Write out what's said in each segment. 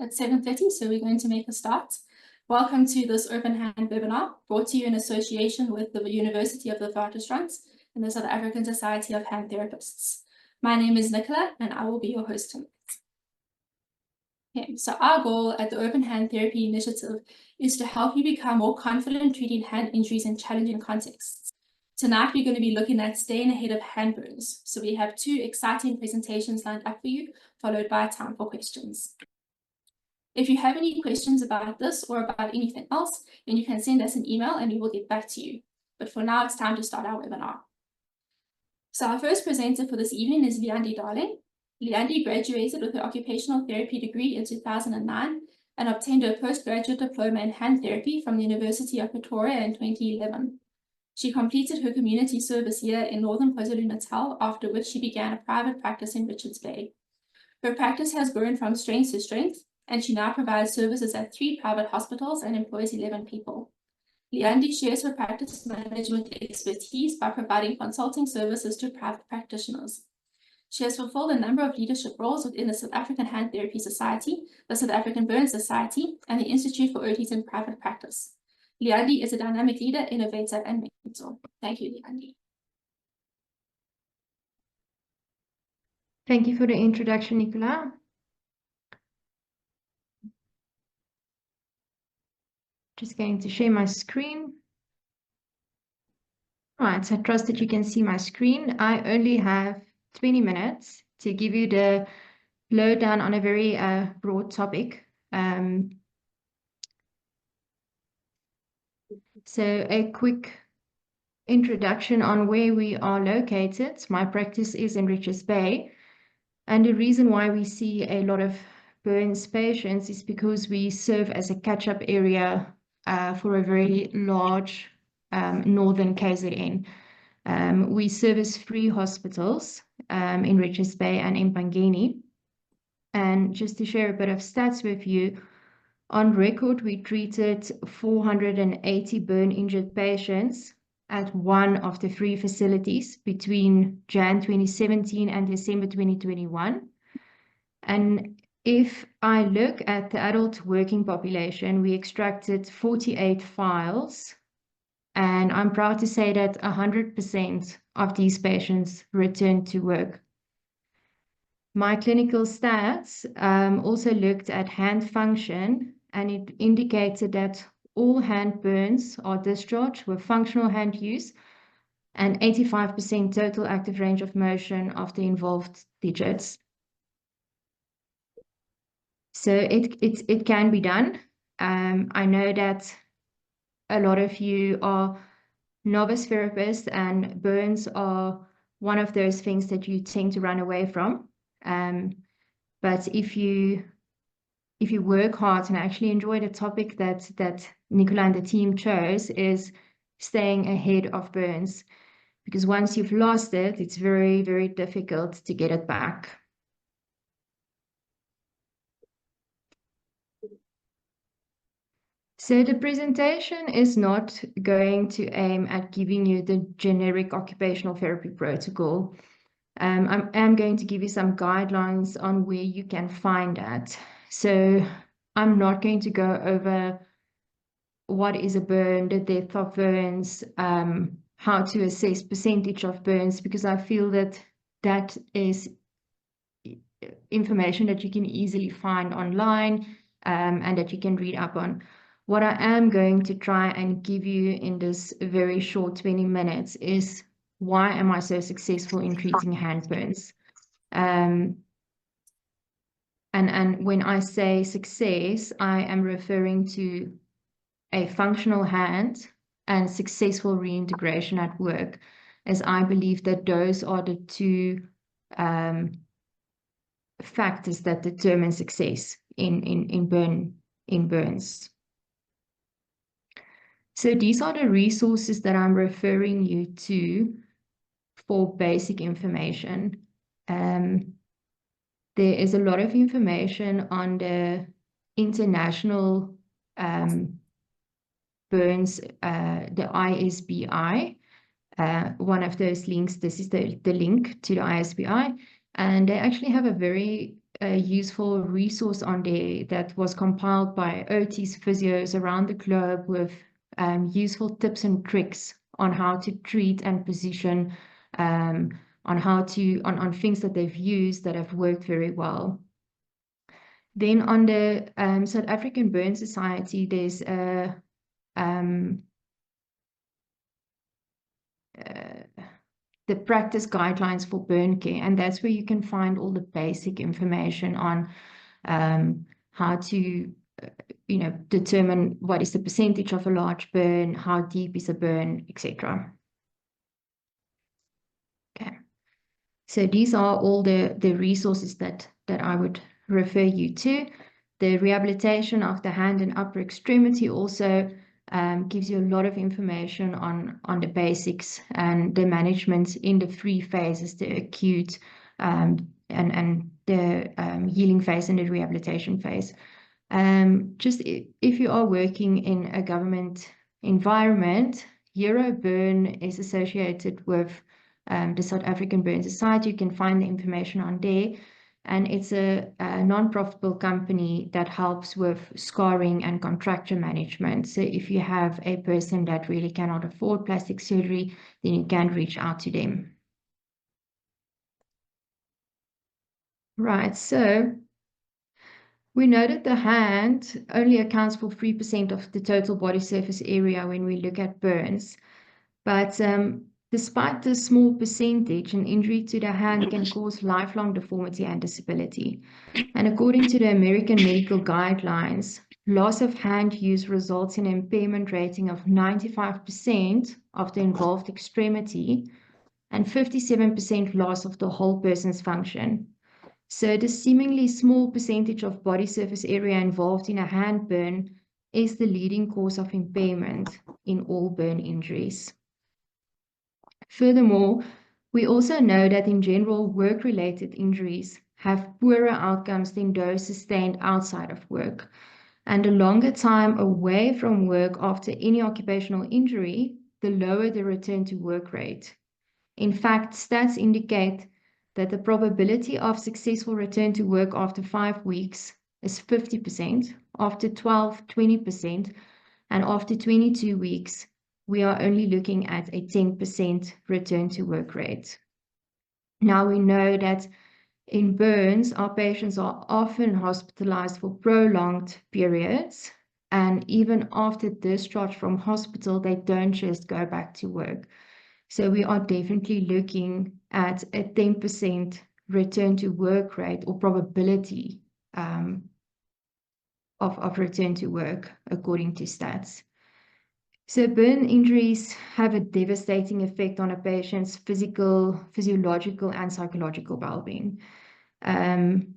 at 7:30, so we're going to make a start. Welcome to this Open Hand webinar, brought to you in association with the University of the Witwatersrand and the South African Society of Hand Therapists. My name is Nicola, and I will be your host tonight. Okay, so our goal at the Open Hand Therapy Initiative is to help you become more confident treating hand injuries in challenging contexts. Tonight, we're going to be looking at staying ahead of hand burns. So we have two exciting presentations lined up for you, followed by time for questions. If you have any questions about this or about anything else, then you can send us an email and we will get back to you. But for now, it's time to start our webinar. So our first presenter for this evening is Leandi Daling. Leandi graduated with her occupational therapy degree in 2009 and obtained her postgraduate diploma in hand therapy from the University of Pretoria in 2011. She completed her community service year in Northern KwaZulu-Natal, after which she began a private practice in Richards Bay. Her practice has grown from strength to strength, and she now provides services at 3 private hospitals and employs 11 people. Leandi shares her practice management expertise by providing consulting services to private practitioners. She has fulfilled a number of leadership roles within the South African Hand Therapy Society, the South African Burn Society, and the Institute for OTs in Private Practice. Leandi is a dynamic leader, innovator, and mentor. Thank you, Leandi. Thank you for the introduction, Nicola. Just going to share my screen. All right, so I trust that you can see my screen. I only have 20 minutes to give you the lowdown on a very broad topic. So a quick introduction on where we are located. My practice is in Richards Bay. And the reason why we see a lot of burns patients is because we serve as a catch-up area for a very large northern KZN. We service 3 hospitals in Richards Bay and in Pangeni. And just to share a bit of stats with you, on record, we treated 480 burn-injured patients at one of the 3 facilities between Jan 2017 and December 2021. And if I look at the adult working population, we extracted 48 files, and I'm proud to say that 100% of these patients returned to work. My clinical stats also looked at hand function, and it indicated that all hand burns are discharged with functional hand use and 85% total active range of motion of the involved digits. So it can be done. I know that a lot of you are novice therapists, and burns are one of those things that you tend to run away from. But if you work hard and actually enjoy the topic that Nicola and the team chose, is staying ahead of burns, because once you've lost it, it's very, very difficult to get it back. So the presentation is not going to aim at giving you the generic occupational therapy protocol. I am going to give you some guidelines on where you can find that. So I'm not going to go over what is a burn, the depth of burns, how to assess percentage of burns, because I feel that that is information that you can easily find online and that you can read up on. What I am going to try and give you in this very short 20 minutes is, why am I so successful in treating hand burns? And when I say success, I am referring to a functional hand and successful reintegration at work, as I believe that those are the 2 factors that determine success in burns. So these are the resources that I'm referring you to for basic information. There is a lot of information on the international burns, the ISBI. One of those links, this is the link to the ISBI, and they actually have a very a useful resource on there that was compiled by OTs physios around the globe with useful tips and tricks on how to treat and position, on things that they've used that have worked very well. Then on the South African Burn Society, there's a the practice guidelines for burn care, and that's where you can find all the basic information on how to determine what is the percentage of a large burn, how deep is a burn, etc. Okay, so these are all the resources that I would refer you to. The rehabilitation of the hand and upper extremity also gives you a lot of information on the basics and the management in the 3 phases, the acute and the healing phase and the rehabilitation phase. Just if you are working in a government environment, Euroburn is associated with the South African Burn Society. You can find the information on there. And it's a non-profitable company that helps with scarring and contracture management. So if you have a person that really cannot afford plastic surgery, then you can reach out to them. Right, so we know that the hand only accounts for 3% of the total body surface area when we look at burns. But despite this small percentage, an injury to the hand can cause lifelong deformity and disability. And according to the American medical guidelines, loss of hand use results in an impairment rating of 95% of the involved extremity and 57% loss of the whole person's function. So the seemingly small percentage of body surface area involved in a hand burn is the leading cause of impairment in all burn injuries. Furthermore, we also know that in general, work-related injuries have poorer outcomes than those sustained outside of work. And the longer time away from work after any occupational injury, the lower the return to work rate. In fact, stats indicate that the probability of successful return to work after 5 weeks is 50%, after 12, 20%, and after 22 weeks, we are only looking at a 10% return to work rate. Now we know that in burns, our patients are often hospitalized for prolonged periods, and even after discharge from hospital, they don't just go back to work. So we are definitely looking at a 10% return to work rate or probability of return to work according to stats. So burn injuries have a devastating effect on a patient's physical, physiological, and psychological well-being. And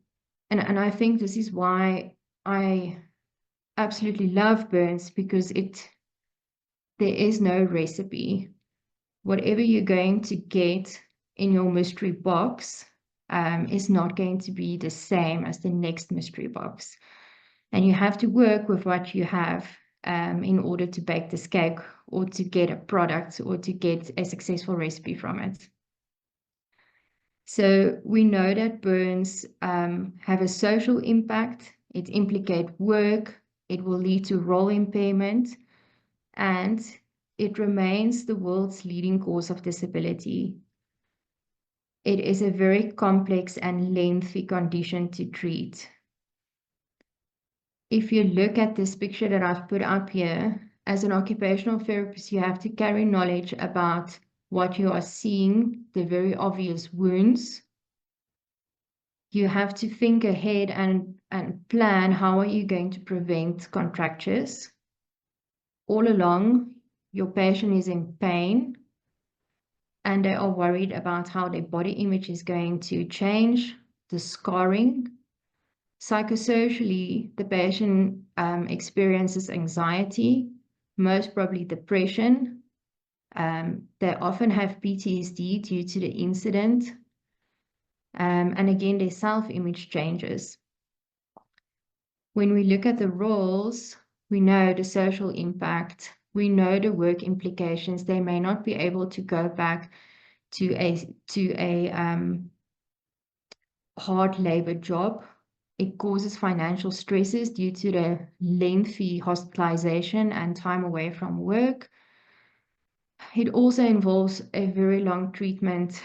I think this is why I absolutely love burns, because there is no recipe. Whatever you're going to get in your mystery box is not going to be the same as the next mystery box. And you have to work with what you have in order to bake this cake or to get a product or to get a successful recipe from it. So we know that burns have a social impact. It implicates work. It will lead to role impairment, and it remains the world's leading cause of disability. It is a very complex and lengthy condition to treat. If you look at this picture that I've put up here, as an occupational therapist, you have to carry knowledge about what you are seeing, the very obvious wounds. You have to think ahead and plan how are you going to prevent contractures. All along, your patient is in pain and they are worried about how their body image is going to change, the scarring. Psychosocially, the patient experiences anxiety, most probably depression. They often have PTSD due to the incident. And again, their self-image changes. When we look at the roles, we know the social impact, we know the work implications. They may not be able to go back to a hard labor job It causes financial stresses due to the lengthy hospitalization and time away from work. It also involves a very long treatment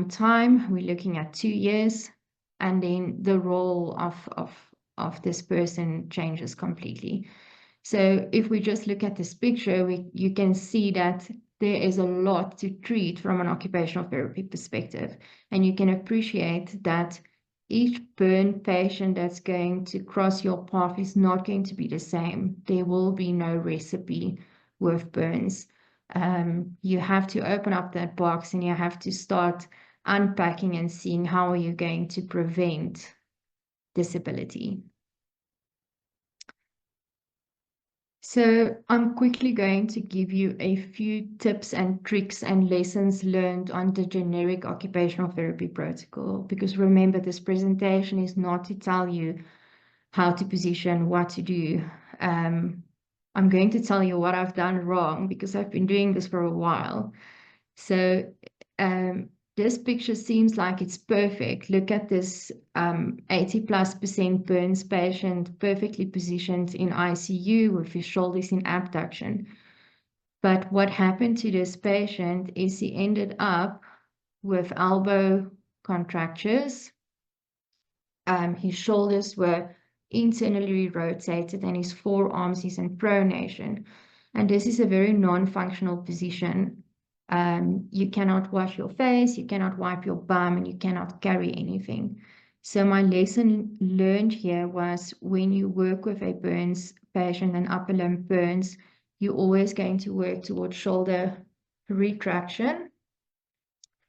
time. We're looking at 2 years, and then the role of this person changes completely. So if we just look at this picture, you can see that there is a lot to treat from an occupational therapy perspective. And you can appreciate that each burn patient that's going to cross your path is not going to be the same. There will be no recipe with burns. You have to open up that box and you have to start unpacking and seeing how are you going to prevent disability. So I'm quickly going to give you a few tips and tricks and lessons learned on the generic occupational therapy protocol, because remember, this presentation is not to tell you how to position, what to do. I'm going to tell you what I've done wrong because I've been doing this for a while. So this picture seems like it's perfect. Look at this 80+% burns patient, perfectly positioned in ICU with his shoulders in abduction. But what happened to this patient is he ended up with elbow contractures. His shoulders were internally rotated and his forearms is in pronation. And this is a very non-functional position. You cannot wash your face, you cannot wipe your bum, and you cannot carry anything. So my lesson learned here was when you work with a burns patient, an upper limb burns, you're always going to work towards shoulder retraction,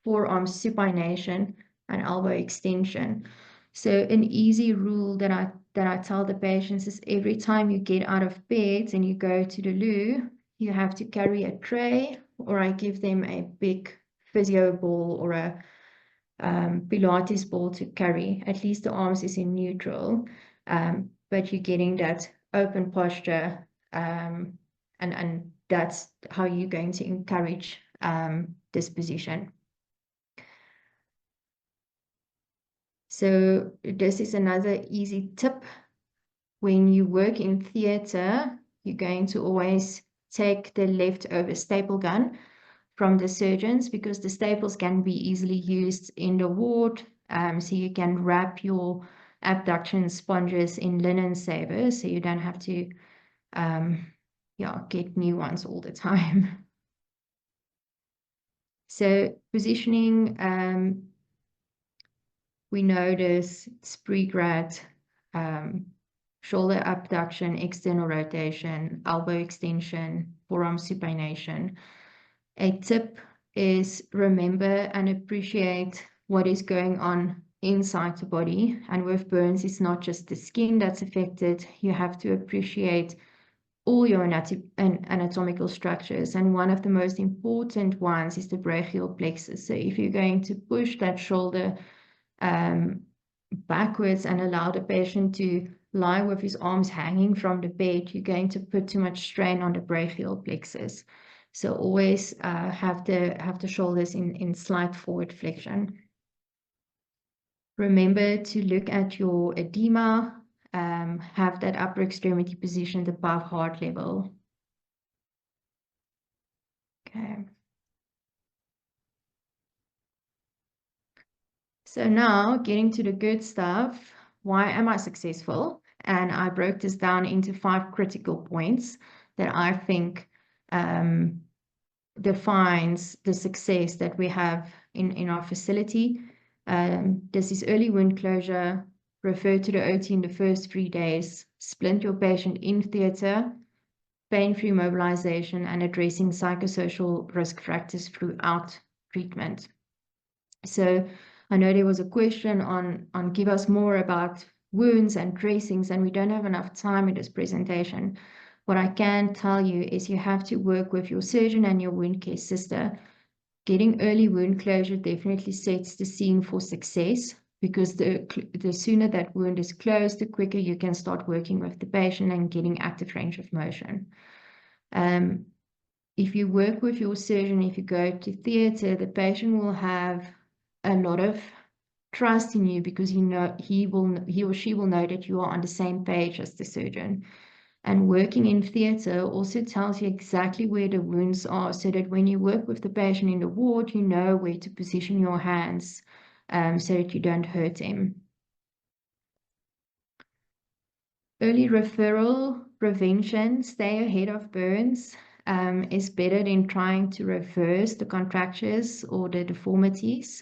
forearm supination, and elbow extension. So an easy rule that I tell the patients is every time you get out of bed and you go to the loo, you have to carry a tray, or I give them a big physio ball or a Pilates ball to carry. At least the arms is in neutral, but you're getting that open posture, and that's how you're going to encourage this position. So this is another easy tip. When you work in theatre, you're going to always take the leftover staple gun from the surgeons, because the staples can be easily used in the ward. So you can wrap your abduction sponges in linen savers, so you don't have to get new ones all the time. So positioning, we notice Spreegrad, shoulder abduction, external rotation, elbow extension, forearm supination. A tip is remember and appreciate what is going on inside the body. And with burns, it's not just the skin that's affected. You have to appreciate all your anatomical structures. And one of the most important ones is the brachial plexus. So if you're going to push that shoulder backwards and allow the patient to lie with his arms hanging from the bed, you're going to put too much strain on the brachial plexus. So always have the shoulders in slight forward flexion. Remember to look at your edema, have that upper extremity positioned above heart level. Okay. So now getting to the good stuff, why am I successful? And I broke this down into 5 critical points that I think defines the success that we have in our facility. This is early wound closure, refer to the OT in the first 3 days, splint your patient in theatre, pain-free mobilization, and addressing psychosocial risk factors throughout treatment. So I know there was a question on give us more about wounds and dressings, and we don't have enough time in this presentation. What I can tell you is you have to work with your surgeon and your wound care sister. Getting early wound closure definitely sets the scene for success, because the sooner that wound is closed, the quicker you can start working with the patient and getting active range of motion. If you work with your surgeon, if you go to theatre, the patient will have a lot of trust in you because he or she will know that you are on the same page as the surgeon. And working in theatre also tells you exactly where the wounds are, so that when you work with the patient in the ward, you know where to position your hands so that you don't hurt him. Early referral prevention, stay ahead of burns, is better than trying to reverse the contractures or the deformities.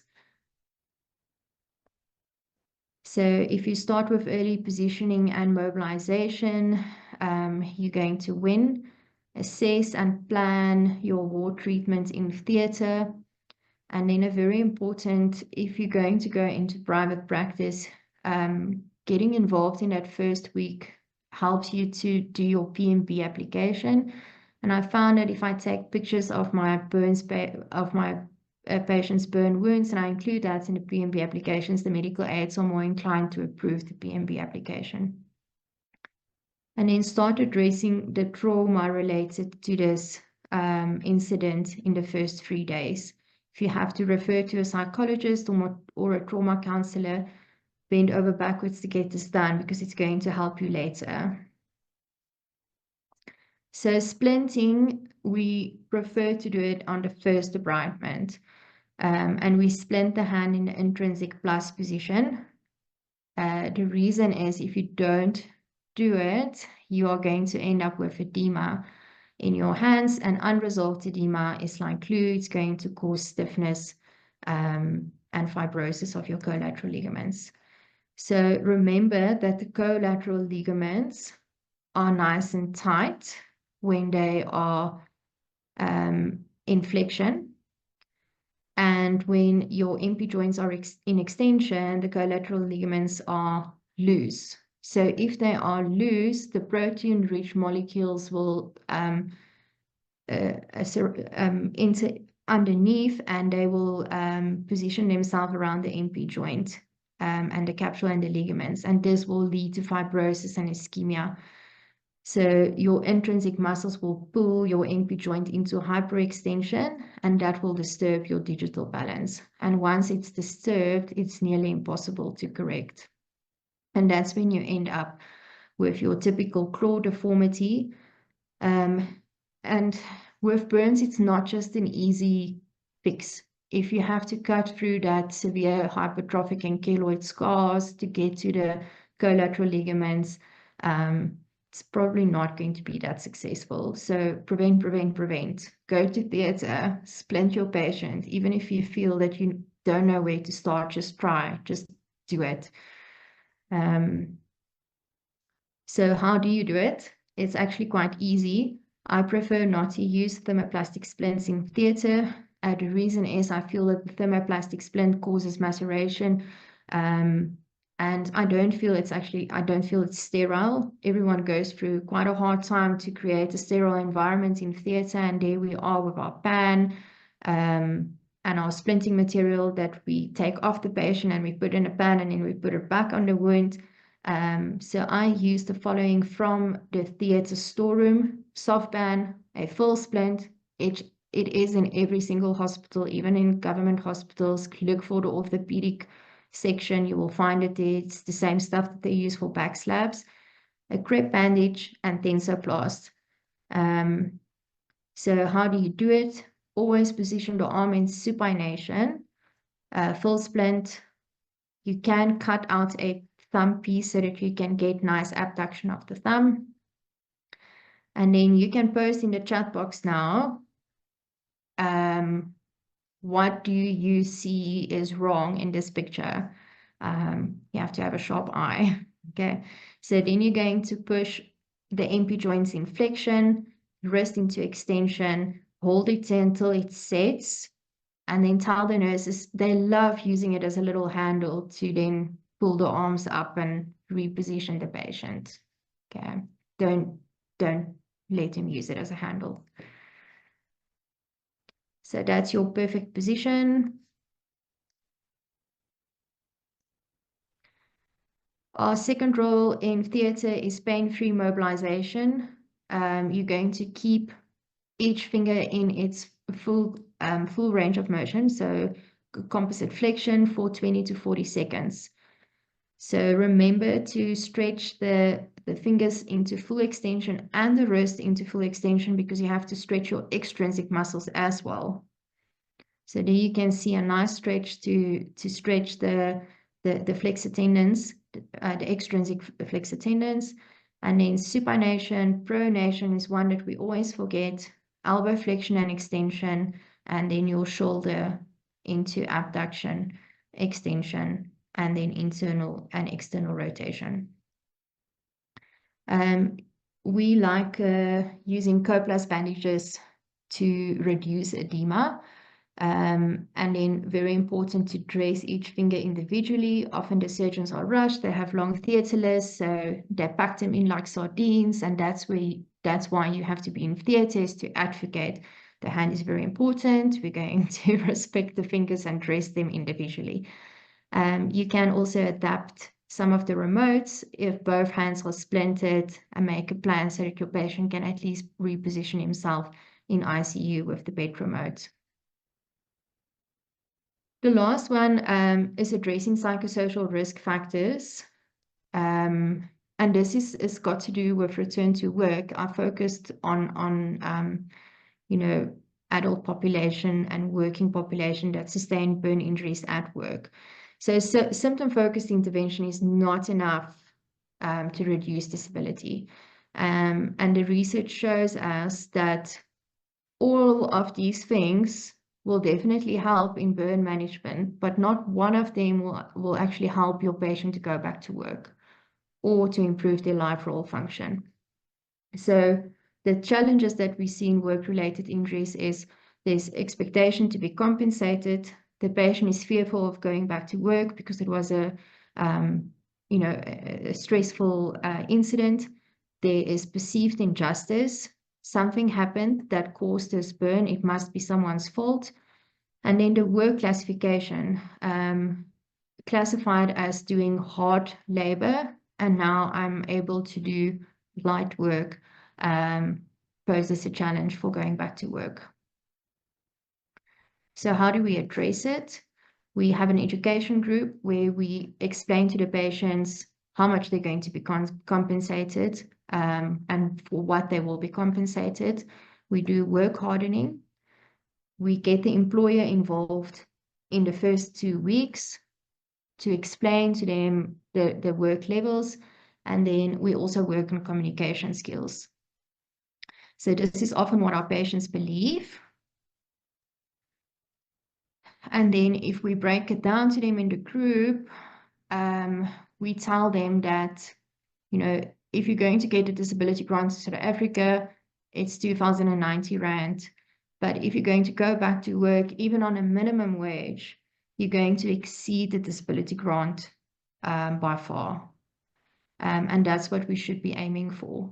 So if you start with early positioning and mobilization, you're going to win. Assess and plan your ward treatment in theatre. And then a very important, if you're going to go into private practice, getting involved in that first week helps you to do your PMB application. And I found that if I take pictures of my patient's burn wounds and I include that in the PMB applications, the medical aides are more inclined to approve the PMB application. And then start addressing the trauma related to this incident in the first 3 days. If you have to refer to a psychologist or a trauma counselor, bend over backwards to get this done because it's going to help you later. So splinting, we prefer to do it on the first debridement. And we splint the hand in the intrinsic plus position. The reason is if you don't do it, you are going to end up with edema in your hands, and unresolved edema is like glue. It's going to cause stiffness and fibrosis of your collateral ligaments. So remember that the collateral ligaments are nice and tight when they are in flexion. And when your MP joints are in extension, the collateral ligaments are loose. So if they are loose, the protein-rich molecules will enter underneath, and they will position themselves around the MP joint and the capsule and the ligaments. And this will lead to fibrosis and ischemia. So your intrinsic muscles will pull your MP joint into hyperextension, and that will disturb your digital balance. And once it's disturbed, it's nearly impossible to correct. And that's when you end up with your typical claw deformity. And with burns, it's not just an easy fix. If you have to cut through that severe hypertrophic and keloid scars to get to the collateral ligaments, it's probably not going to be that successful. So prevent. Go to theatre, splint your patient. Even if you feel that you don't know where to start, just try, just do it. So how do you do it? It's actually quite easy. I prefer not to use thermoplastic splints in theatre. The reason is I feel that the thermoplastic splint causes maceration. And I don't feel it's sterile. Everyone goes through quite a hard time to create a sterile environment in theatre, and there we are with our pan and our splinting material that we take off the patient and we put in a pan and then we put it back on the wound. So I use the following from the theatre storeroom: soft pan, a full splint. It is in every single hospital, even in government hospitals. Look for the orthopedic section, you will find it there. It's the same stuff that they use for back slabs, a crepe bandage, and tensoplast. So how do you do it? Always position the arm in supination. Full splint. You can cut out a thumb piece so that you can get nice abduction of the thumb. And then you can post in the chat box now. What do you see is wrong in this picture? You have to have a sharp eye. Okay, so then you're going to push the MP joints in flexion, wrist into extension, hold it until it sets, and then tell the nurses, they love using it as a little handle to then pull the arms up and reposition the patient. Okay, don't let him use it as a handle. So that's your perfect position. Our second role in theatre is pain-free mobilization. You're going to keep each finger in its full range of motion. So composite flexion for 20 to 40 seconds. So remember to stretch the fingers into full extension and the wrist into full extension, because you have to stretch your extrinsic muscles as well. So there you can see a nice stretch to stretch the flexor tendons, the extrinsic flexor tendons. And then supination, pronation is one that we always forget, elbow flexion and extension, and then your shoulder into abduction, extension, and then internal and external rotation. We like using Coplus bandages to reduce edema. And then very important to dress each finger individually. Often the surgeons are rushed, they have long theatre lists, so they pack them in like sardines, and that's why you have to be in theatres to advocate. The hand is very important. We're going to respect the fingers and dress them individually. You can also adapt some of the remotes if both hands are splintered, and make a plan so that your patient can at least reposition himself in ICU with the bed remote. The last one is addressing psychosocial risk factors. And this is got to do with return to work. I focused on adult population and working population that sustain burn injuries at work. So symptom-focused intervention is not enough to reduce disability. And the research shows us that all of these things will definitely help in burn management, but not one of them will actually help your patient to go back to work or to improve their life role function. So the challenges that we see in work-related injuries is there's expectation to be compensated. The patient is fearful of going back to work because it was a stressful incident. There is perceived injustice. Something happened that caused this burn. It must be someone's fault. And then the work classification, classified as doing hard labor, and now I'm able to do light work, poses a challenge for going back to work. So how do we address it? We have an education group where we explain to the patients how much they're going to be compensated, and for what they will be compensated. We do work hardening. We get the employer involved in the first 2 weeks to explain to them the work levels, and then we also work on communication skills. So this is often what our patients believe. And then if we break it down to them in the group, we tell them that, if you're going to get a disability grant in South Africa, it's 2,090 Rand. But if you're going to go back to work, even on a minimum wage, you're going to exceed the disability grant by far. And that's what we should be aiming for.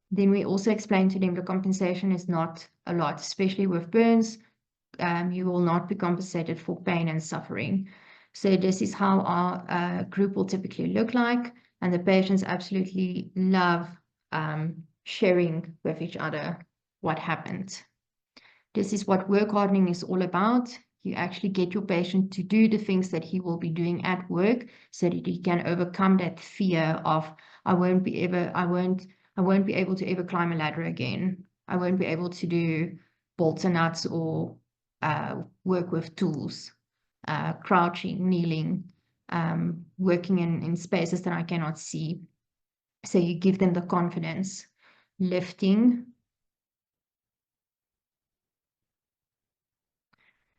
Then we also explain to them the compensation is not a lot, especially with burns. You will not be compensated for pain and suffering. So this is how our group will typically look like. And the patients absolutely love sharing with each other what happened. This is what work hardening is all about. You actually get your patient to do the things that he will be doing at work, so that he can overcome that fear of, I won't be able to ever climb a ladder again. I won't be able to do bolts and nuts or work with tools, crouching, kneeling, working in spaces that I cannot see. So you give them the confidence. Lifting.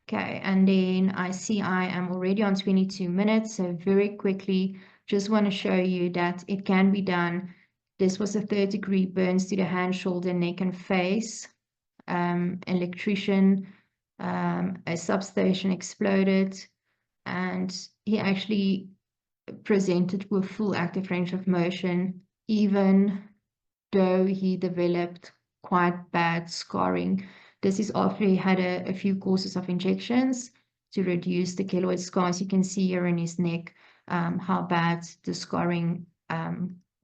Okay, and then I see I am already on 22 minutes, so very quickly, just want to show you that it can be done. This was a 3rd-degree burns to the hand, shoulder, neck, and face. Electrician, a substation exploded, and he actually presented with full active range of motion, even though he developed quite bad scarring. This is after he had a few courses of injections to reduce the keloid scars. You can see here in his neck how bad the scarring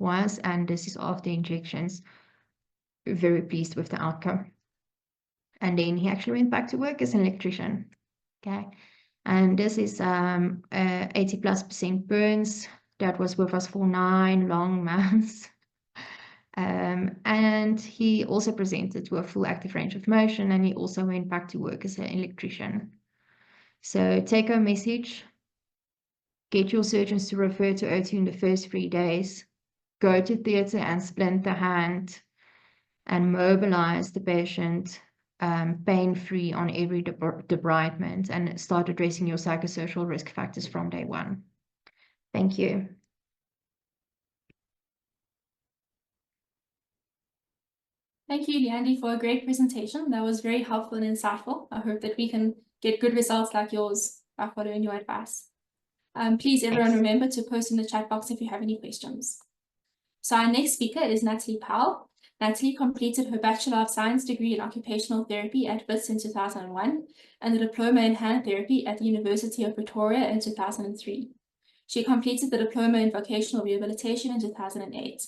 was, and this is after injections. Very pleased with the outcome. And then he actually went back to work as an electrician. Okay. And this is 80+% burns that was with us for 9 long months. And he also presented with a full active range of motion, and he also went back to work as an electrician. So take home message, get your surgeons to refer to O2 in the first 3 days, go to theatre and splint the hand and mobilize the patient pain-free on every debridement, and start addressing your psychosocial risk factors from day one. Thank you. Thank you, Leandi, for a great presentation. That was very helpful and insightful. I hope that we can get good results like yours by following your advice. Please, everyone, Thanks. remember to post in the chat box if you have any questions. So our next speaker is Natalie Powell. Natalie completed her Bachelor of Science degree in Occupational Therapy at WITS in 2001 and the Diploma in Hand Therapy at the University of Pretoria in 2003. She completed the Diploma in Vocational Rehabilitation in 2008.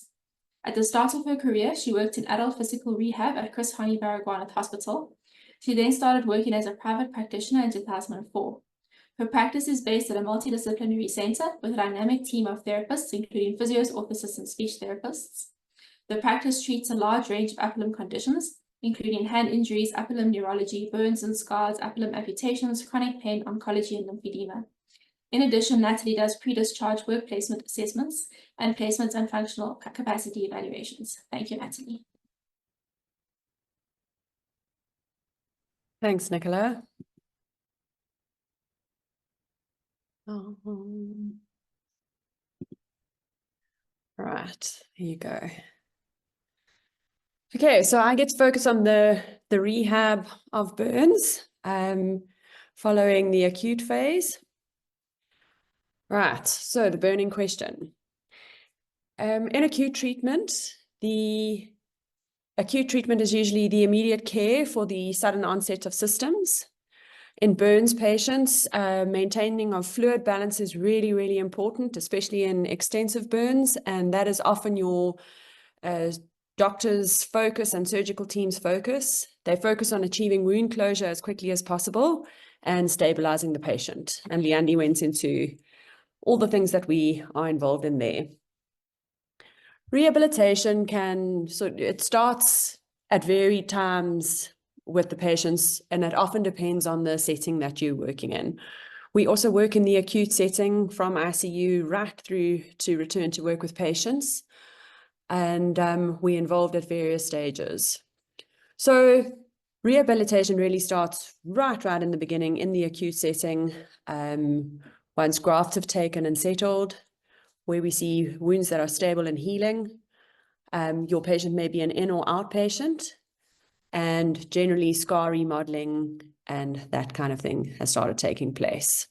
At the start of her career, she worked in adult physical rehab at Chris Hani Baragwanath Hospital. She then started working as a private practitioner in 2004. Her practice is based at a multidisciplinary center with a dynamic team of therapists, including physios, orthotists, and speech therapists. The practice treats a large range of upper limb conditions, including hand injuries, upper limb neurology, burns and scars, upper limb amputations, chronic pain, oncology, and lymphedema. In addition, Natalie does pre-discharge work placement assessments and placements and functional capacity evaluations. Thank you, Natalie. Thanks, Nicola. Right, here you go. Okay, so I get to focus on the rehab of burns following the acute phase. Right, so the burning question. In acute treatment, the acute treatment is usually the immediate care for the sudden onset of symptoms. In burns patients, maintaining of fluid balance is really, really important, especially in extensive burns, and that is often your doctor's focus and surgical team's focus. They focus on achieving wound closure as quickly as possible and stabilizing the patient. And Leandi went into all the things that we are involved in there. Rehabilitation it starts at varied times with the patients, and it often depends on the setting that you're working in. We also work in the acute setting from ICU right through to return to work with patients, and we're involved at various stages. So rehabilitation really starts right in the beginning in the acute setting, once grafts have taken and settled, where we see wounds that are stable and healing. Your patient may be an in or outpatient, and generally scar remodeling and that kind of thing has started taking place.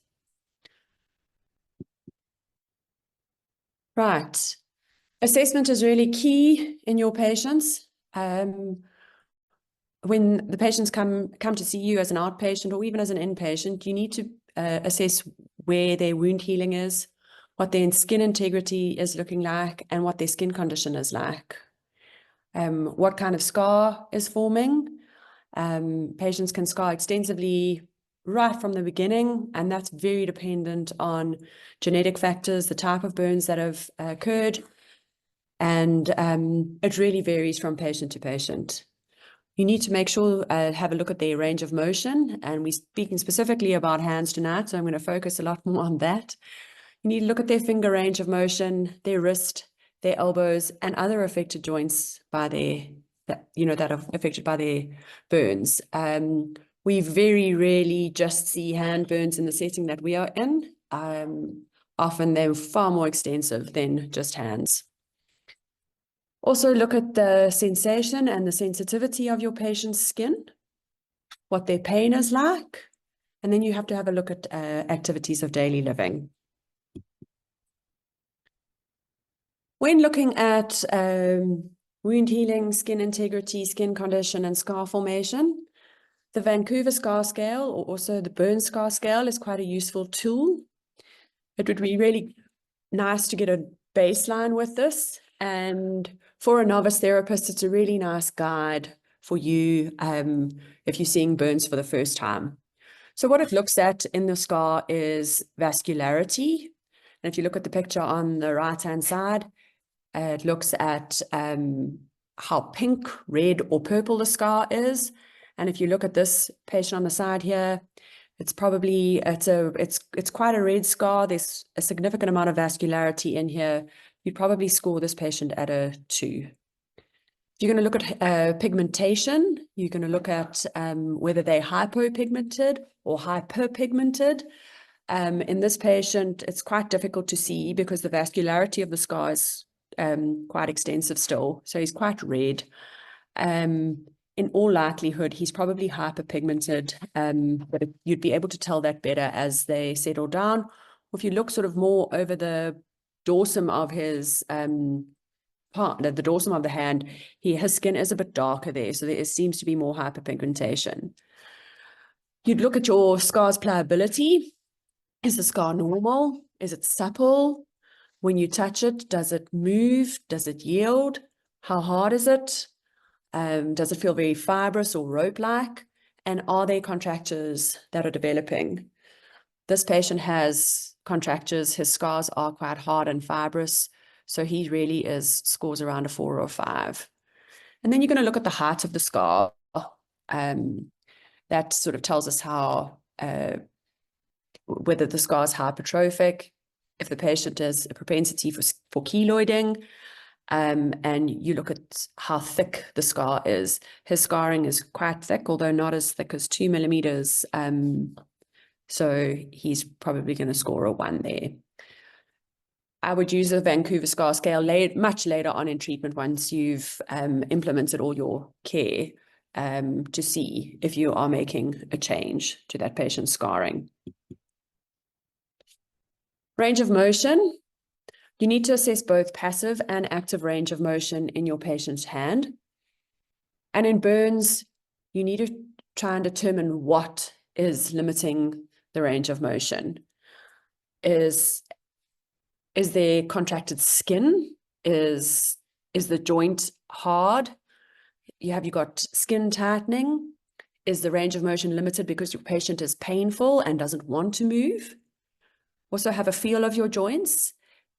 Right. Assessment is really key in your patients. When the patients come to see you as an outpatient or even as an inpatient, you need to assess where their wound healing is, what their skin integrity is looking like, and what their skin condition is like. What kind of scar is forming. Patients can scar extensively right from the beginning, and that's very dependent on genetic factors, the type of burns that have occurred, and it really varies from patient to patient. You need to make sure, have a look at their range of motion, and we're speaking specifically about hands tonight, so I'm going to focus a lot more on that. You need to look at their finger range of motion, their wrist, their elbows, and other affected joints that are affected by their burns. We very rarely just see hand burns in the setting that we are in. Often they're far more extensive than just hands. Also look at the sensation and the sensitivity of your patient's skin, what their pain is like, and then you have to have a look at activities of daily living. When looking at wound healing, skin integrity, skin condition, and scar formation, the Vancouver Scar Scale, or also the Burn Scar Scale, is quite a useful tool. It would be really nice to get a baseline with this, and for a novice therapist, it's a really nice guide for you if you're seeing burns for the first time. So what it looks at in the scar is vascularity. And if you look at the picture on the right-hand side, it looks at how pink, red, or purple the scar is. And if you look at this patient on the side here, it's probably, it's quite a red scar. There's a significant amount of vascularity in here. You'd probably score this patient at a 2. If you're going to look at pigmentation, you're going to look at whether they're hypopigmented or hyperpigmented. In this patient, it's quite difficult to see because the vascularity of the scar is quite extensive still. So he's quite red. In all likelihood, he's probably hyperpigmented, but you'd be able to tell that better as they settle down. If you look sort of more over the dorsum of his the dorsum of the hand, his skin is a bit darker there, so there seems to be more hyperpigmentation. You'd look at your scar's pliability. Is the scar normal? Is it supple? When you touch it, does it move? Does it yield? How hard is it? Does it feel very fibrous or rope-like? And are there contractures that are developing? This patient has contractures. His scars are quite hard and fibrous. So he really scores around a 4 or 5. And then you're going to look at the height of the scar. That sort of tells us how, whether the scar is hypertrophic, if the patient has a propensity for keloiding, and you look at how thick the scar is. His scarring is quite thick, although not as thick as 2 millimeters. So he's probably going to score a 1 there. I would use the Vancouver Scar Scale much later on in treatment once you've implemented all your care to see if you are making a change to that patient's scarring. Range of motion. You need to assess both passive and active range of motion in your patient's hand. And in burns, you need to try and determine what is limiting the range of motion. Is there contracted skin? Is the joint hard? Have you got skin tightening? Is the range of motion limited because your patient is painful and doesn't want to move? Also have a feel of your joints.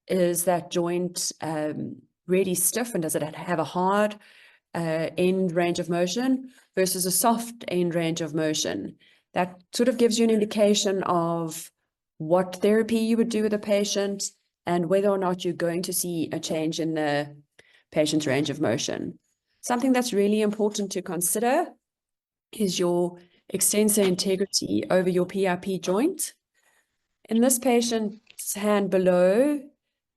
Is that joint really stiff, and does it have a hard end range of motion versus a soft end range of motion? That sort of gives you an indication of what therapy you would do with a patient and whether or not you're going to see a change in the patient's range of motion. Something that's really important to consider is your extensor integrity over your PIP joint. In this patient's hand below,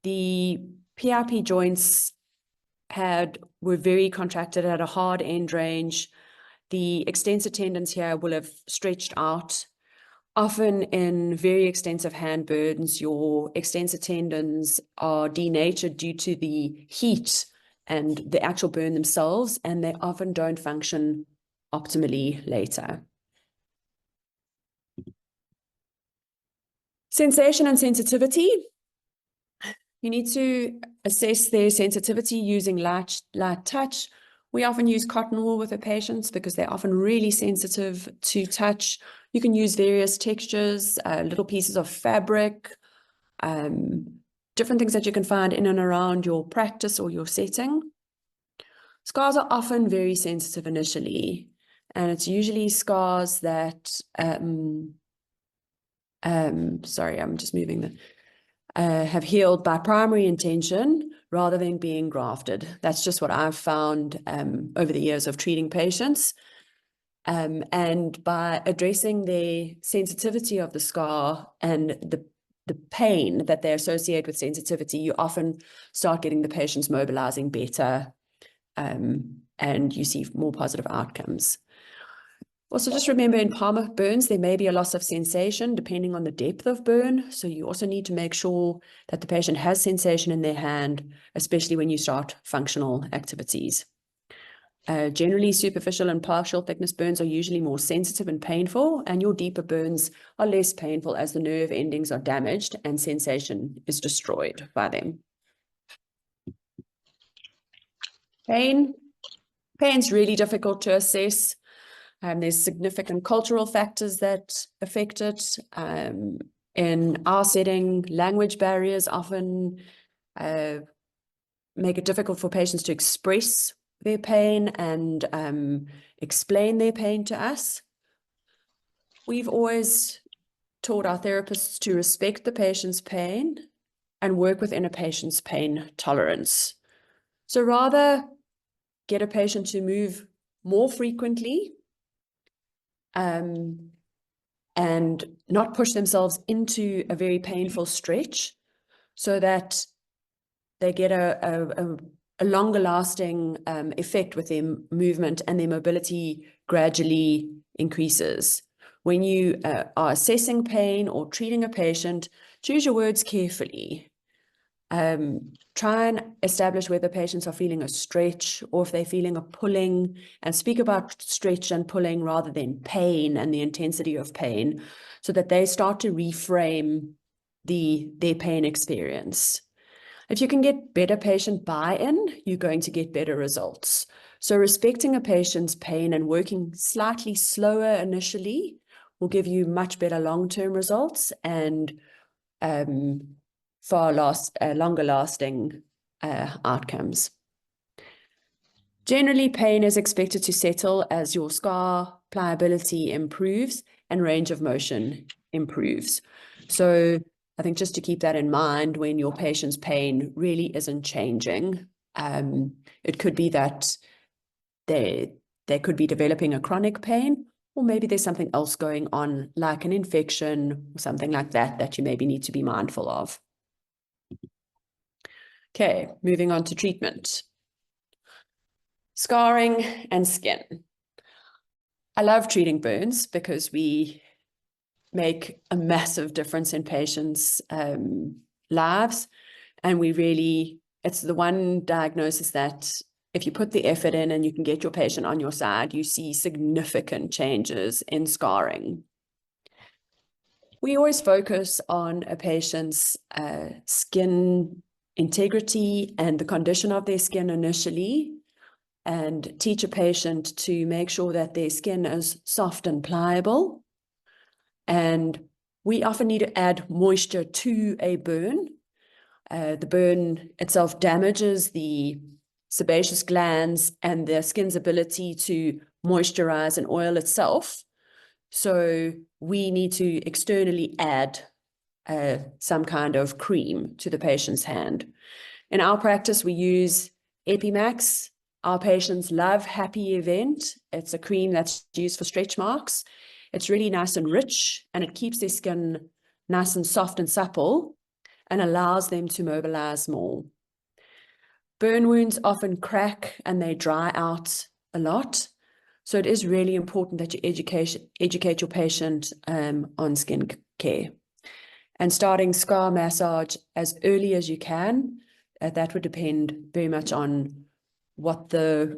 the PIP joints were very contracted at a hard end range. The extensor tendons here will have stretched out. Often in very extensive hand burns, your extensor tendons are denatured due to the heat and the actual burn themselves, and they often don't function optimally later. Sensation and sensitivity. You need to assess their sensitivity using light touch. We often use cotton wool with the patients because they're often really sensitive to touch. You can use various textures, little pieces of fabric, different things that you can find in and around your practice or your setting. Scars are often very sensitive initially, and it's usually scars that, sorry, I'm just moving the, have healed by primary intention rather than being grafted. That's just what I've found over the years of treating patients. And by addressing the sensitivity of the scar and the pain that they associate with sensitivity, you often start getting the patients mobilizing better, and you see more positive outcomes. Also, just remember in palmar burns, there may be a loss of sensation depending on the depth of burn. So you also need to make sure that the patient has sensation in their hand, especially when you start functional activities. Generally, superficial and partial thickness burns are usually more sensitive and painful, and your deeper burns are less painful as the nerve endings are damaged and sensation is destroyed by them. Pain. Pain's really difficult to assess. There's significant cultural factors that affect it. In our setting, language barriers often make it difficult for patients to express their pain and explain their pain to us. We've always taught our therapists to respect the patient's pain and work within a patient's pain tolerance. So rather get a patient to move more frequently and not push themselves into a very painful stretch, so that they get a longer lasting effect with their movement, and their mobility gradually increases. When you are assessing pain or treating a patient, choose your words carefully. Try and establish whether patients are feeling a stretch or if they're feeling a pulling, and speak about stretch and pulling rather than pain and the intensity of pain, so that they start to reframe their pain experience. If you can get better patient buy-in, you're going to get better results. So respecting a patient's pain and working slightly slower initially will give you much better long-term results and far longer lasting outcomes. Generally, pain is expected to settle as your scar pliability improves and range of motion improves. So I think just to keep that in mind when your patient's pain really isn't changing, it could be that they could be developing a chronic pain, or maybe there's something else going on, like an infection or something like that, that you maybe need to be mindful of. Okay, moving on to treatment. Scarring and skin. I love treating burns because we make a massive difference in patients' lives. And it's the one diagnosis that if you put the effort in and you can get your patient on your side, you see significant changes in scarring. We always focus on a patient's skin integrity and the condition of their skin initially, and teach a patient to make sure that their skin is soft and pliable. And we often need to add moisture to a burn. The burn itself damages the sebaceous glands and the skin's ability to moisturize and oil itself. So we need to externally add some kind of cream to the patient's hand. In our practice, we use Epimax. Our patients love Happy Event. It's a cream that's used for stretch marks. It's really nice and rich, and it keeps their skin nice and soft and supple and allows them to mobilize more. Burn wounds often crack and they dry out a lot. So it is really important that you educate your patient on skin care. And starting scar massage as early as you can, that would depend very much on what their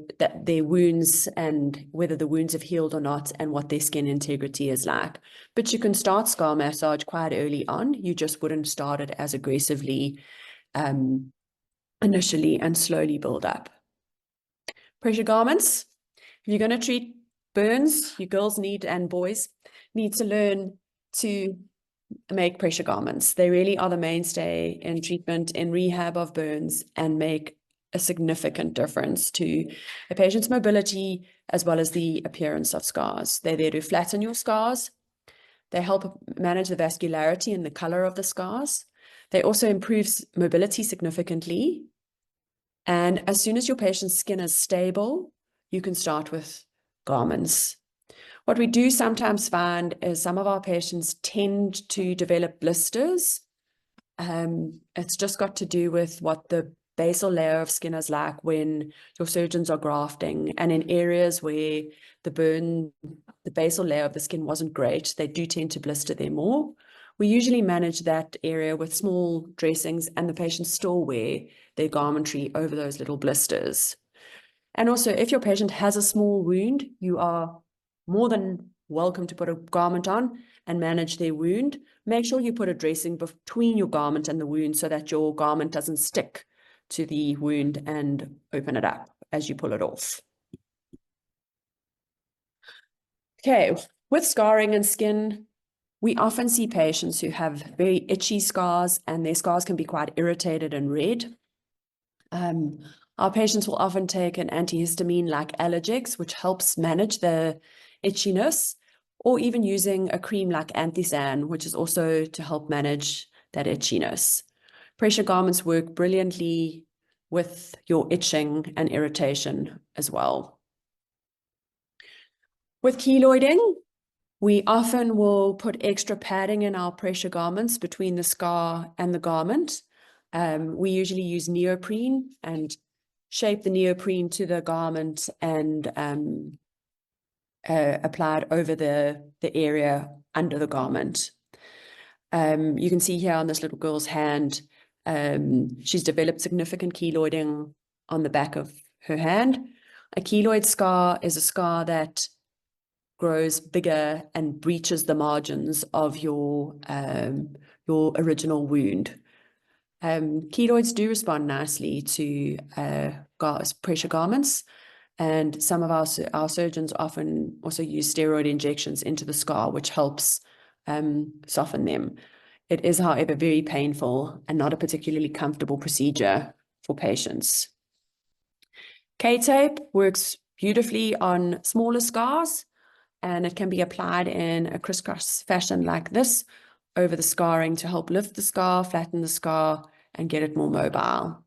wounds and whether the wounds have healed or not, and what their skin integrity is like. But you can start scar massage quite early on. You just wouldn't start it as aggressively initially, and slowly build up. Pressure garments. If you're going to treat burns, you girls and boys need to learn to make pressure garments. They really are the mainstay in treatment, in rehab of burns, and make a significant difference to a patient's mobility as well as the appearance of scars. They're there to flatten your scars. They help manage the vascularity and the color of the scars. They also improve mobility significantly. And as soon as your patient's skin is stable, you can start with garments. What we do sometimes find is some of our patients tend to develop blisters. It's just got to do with what the basal layer of skin is like when your surgeons are grafting, and in areas where the basal layer of the skin wasn't great, they do tend to blister there more. We usually manage that area with small dressings, and the patients still wear their garmentry over those little blisters. And also, if your patient has a small wound, you are more than welcome to put a garment on and manage their wound. Make sure you put a dressing between your garment and the wound so that your garment doesn't stick to the wound and open it up as you pull it off. Okay, with scarring and skin, we often see patients who have very itchy scars, and their scars can be quite irritated and red. Our patients will often take an antihistamine like Allergex, which helps manage the itchiness, or even using a cream like Anthisan, which is also to help manage that itchiness. Pressure garments work brilliantly with your itching and irritation as well. With keloiding, we often will put extra padding in our pressure garments between the scar and the garment. We usually use neoprene and shape the neoprene to the garment and apply it over the area under the garment. You can see here on this little girl's hand, she's developed significant keloiding on the back of her hand. A keloid scar is a scar that grows bigger and breaches the margins of your original wound. Keloids do respond nicely to pressure garments, and some of our surgeons often also use steroid injections into the scar, which helps soften them. It is, however, very painful and not a particularly comfortable procedure for patients. K-tape works beautifully on smaller scars, and it can be applied in a crisscross fashion like this over the scarring to help lift the scar, flatten the scar, and get it more mobile.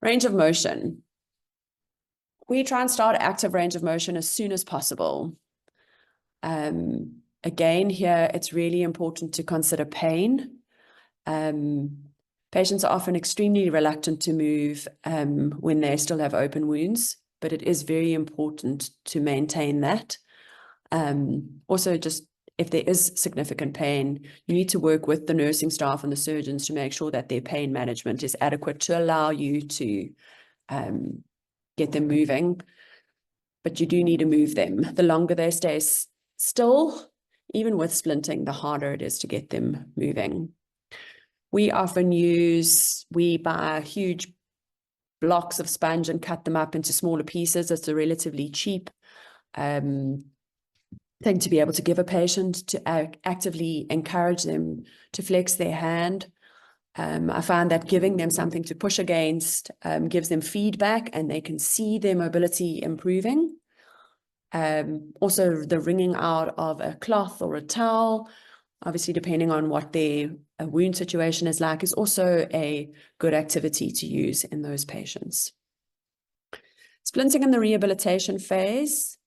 Range of motion. We try and start active range of motion as soon as possible. Again, here, it's really important to consider pain. Patients are often extremely reluctant to move when they still have open wounds, but it is very important to maintain that. Also, just if there is significant pain, you need to work with the nursing staff and the surgeons to make sure that their pain management is adequate to allow you to get them moving. But you do need to move them. The longer they stay still, even with splinting, the harder it is to get them moving. We often buy huge blocks of sponge and cut them up into smaller pieces. It's a relatively cheap thing to be able to give a patient to actively encourage them to flex their hand. I find that giving them something to push against gives them feedback, and they can see their mobility improving. Also, the wringing out of a cloth or a towel, obviously depending on what their wound situation is like, is also a good activity to use in those patients. Splinting in the rehabilitation phase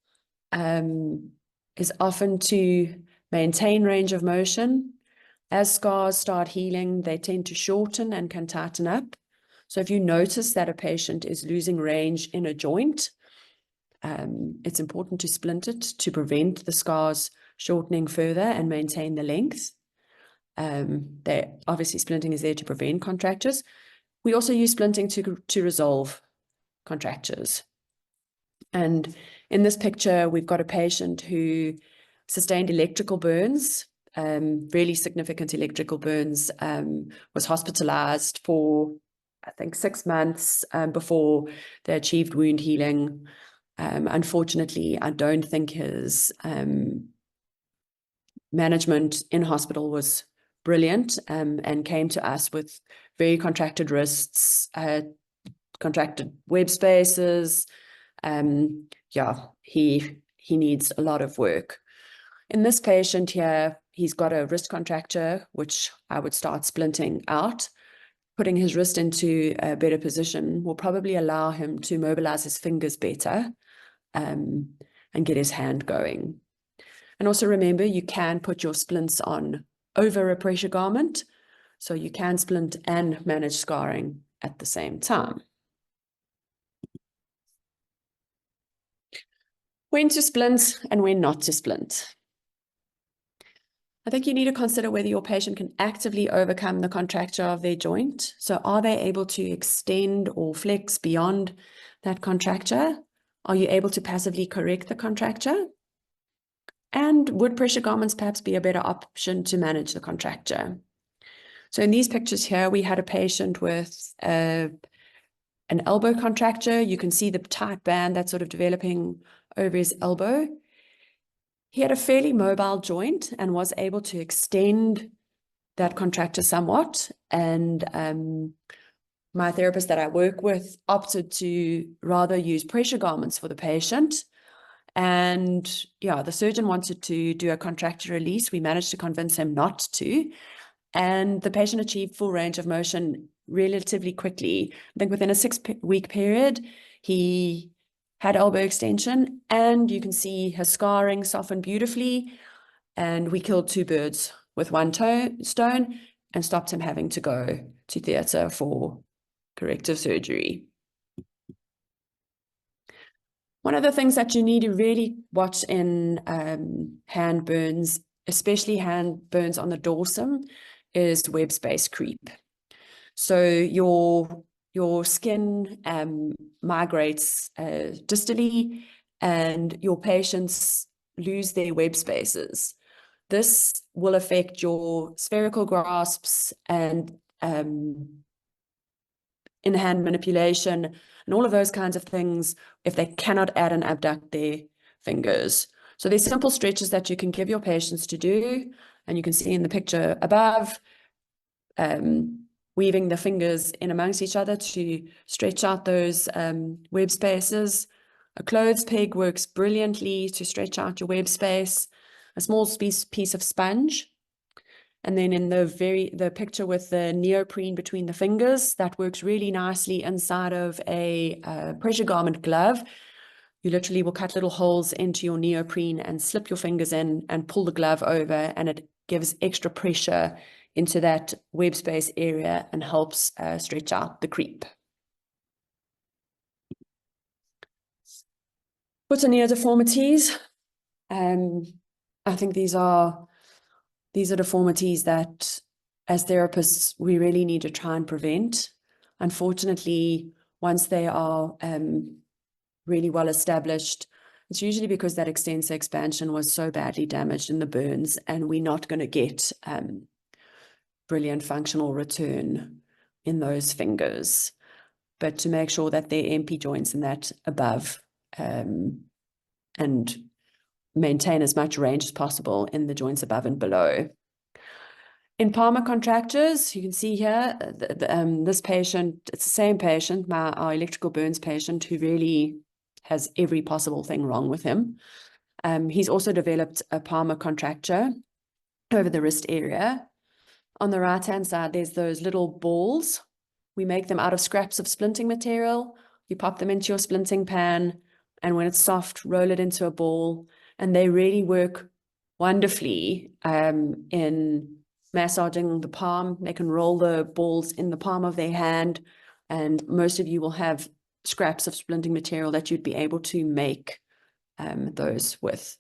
is often to maintain range of motion. As scars start healing, they tend to shorten and can tighten up. So if you notice that a patient is losing range in a joint, it's important to splint it to prevent the scars shortening further and maintain the length. Obviously, splinting is there to prevent contractures. We also use splinting to resolve contractures. And in this picture, we've got a patient who sustained electrical burns, really significant electrical burns, was hospitalized for, I think, 6 months before they achieved wound healing. Unfortunately, I don't think his management in hospital was brilliant, and came to us with very contracted wrists, contracted web spaces. He needs a lot of work. In this patient here, he's got a wrist contracture, which I would start splinting out. Putting his wrist into a better position will probably allow him to mobilize his fingers better, and get his hand going. And also remember, you can put your splints on over a pressure garment, so you can splint and manage scarring at the same time. When to splint and when not to splint. I think you need to consider whether your patient can actively overcome the contracture of their joint. So are they able to extend or flex beyond that contracture? Are you able to passively correct the contracture? And would pressure garments perhaps be a better option to manage the contracture? So in these pictures here, we had a patient with a an elbow contracture. You can see the tight band that's sort of developing over his elbow. He had a fairly mobile joint and was able to extend that contracture somewhat. And my therapist that I work with opted to rather use pressure garments for the patient. And yeah, the surgeon wanted to do a contracture release. We managed to convince him not to. And the patient achieved full range of motion relatively quickly. I think within a 6-week period, he had elbow extension, and you can see his scarring softened beautifully. And we killed 2 birds with 1 stone and stopped him having to go to theatre for corrective surgery. One of the things that you need to really watch in hand burns, especially hand burns on the dorsum, is web space creep. So your skin migrates distally, and your patients lose their web spaces. This will affect your spherical grasps and in-hand manipulation and all of those kinds of things if they cannot add and abduct their fingers. So there's simple stretches that you can give your patients to do, and you can see in the picture above, weaving the fingers in amongst each other to stretch out those web spaces. A clothes peg works brilliantly to stretch out your web space. A small piece of sponge. And then in the picture with the neoprene between the fingers, that works really nicely inside of a pressure garment glove. You literally will cut little holes into your neoprene and slip your fingers in and pull the glove over, and it gives extra pressure into that web space area and helps stretch out the creep. Foot-and-ear deformities. I think these are deformities that, as therapists, we really need to try and prevent. Unfortunately, once they are really well established, it's usually because that extensor expansion was so badly damaged in the burns, and we're not going to get brilliant functional return in those fingers. But to make sure that they're MP joints and that above, and maintain as much range as possible in the joints above and below. In palmar contractures, you can see here, this patient, it's the same patient, our electrical burns patient, who really has every possible thing wrong with him. He's also developed a palmar contracture over the wrist area. On the right-hand side, there's those little balls. We make them out of scraps of splinting material. You pop them into your splinting pan, and when it's soft, roll it into a ball. And they really work wonderfully in massaging the palm. They can roll the balls in the palm of their hand, and most of you will have scraps of splinting material that you'd be able to make those with.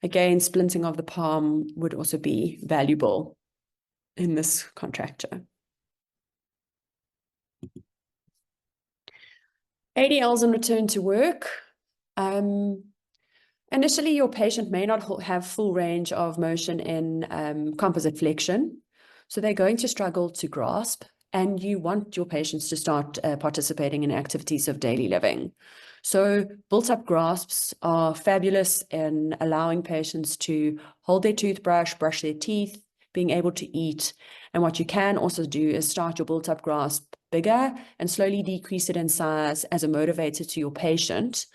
Again, splinting of the palm would also be valuable in this contracture. ADLs and return to work. Initially, your patient may not have full range of motion in composite flexion, so they're going to struggle to grasp, and you want your patients to start participating in activities of daily living. So built-up grasps are fabulous in allowing patients to hold their toothbrush, brush their teeth, being able to eat. And what you can also do is start your built-up grasp bigger and slowly decrease it in size as a motivator to your patient.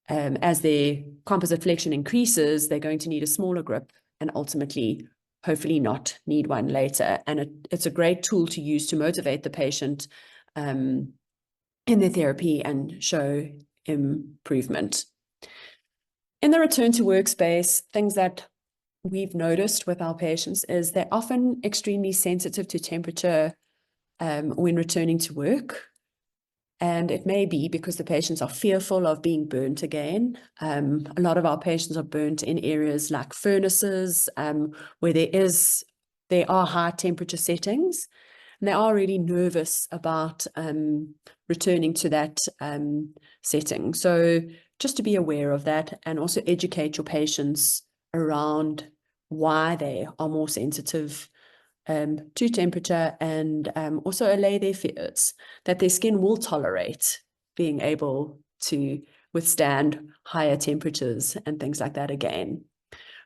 As their composite flexion increases, they're going to need a smaller grip and ultimately, hopefully not need one later. And it's a great tool to use to motivate the patient in their therapy and show improvement. In the return to workspace, things that we've noticed with our patients is they're often extremely sensitive to temperature when returning to work. And it may be because the patients are fearful of being burnt again. A lot of our patients are burnt in areas like furnaces, where there are high temperature settings. And they are really nervous about returning to that setting. So just to be aware of that, and also educate your patients around why they are more sensitive to temperature and also allay their fears that their skin will tolerate being able to withstand higher temperatures and things like that again.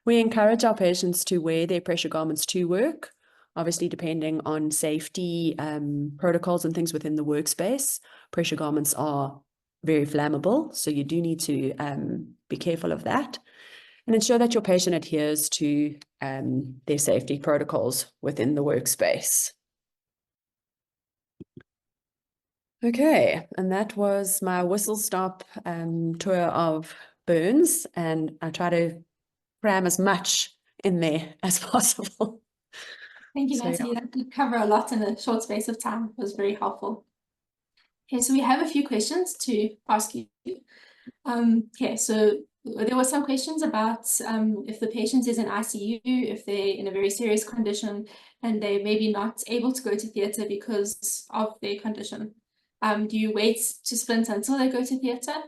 We encourage our patients to wear their pressure garments to work, obviously depending on safety protocols and things within the workspace. Pressure garments are very flammable, so you do need to be careful of that and ensure that your patient adheres to their safety protocols within the workspace. Okay, and that was my whistle-stop tour of burns, and I try to cram as much in there as possible. Thank you, Natalie. That did cover a lot in a short space of time. It was very helpful. Okay, so we have a few questions to ask you. Okay, so there were some questions about if the patient is in ICU, if they're in a very serious condition, and they may be not able to go to theatre because of their condition. Do you wait to splint until they go to theatre?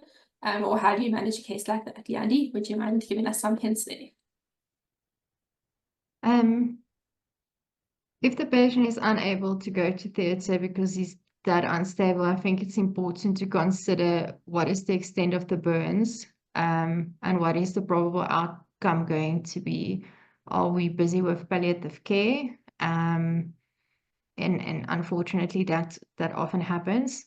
Or how do you manage a case like that? Leandi, would you mind giving us some hints there? If the patient is unable to go to theatre because he's that unstable, I think it's important to consider what is the extent of the burns and what is the probable outcome going to be. Are we busy with palliative care? And unfortunately, that often happens.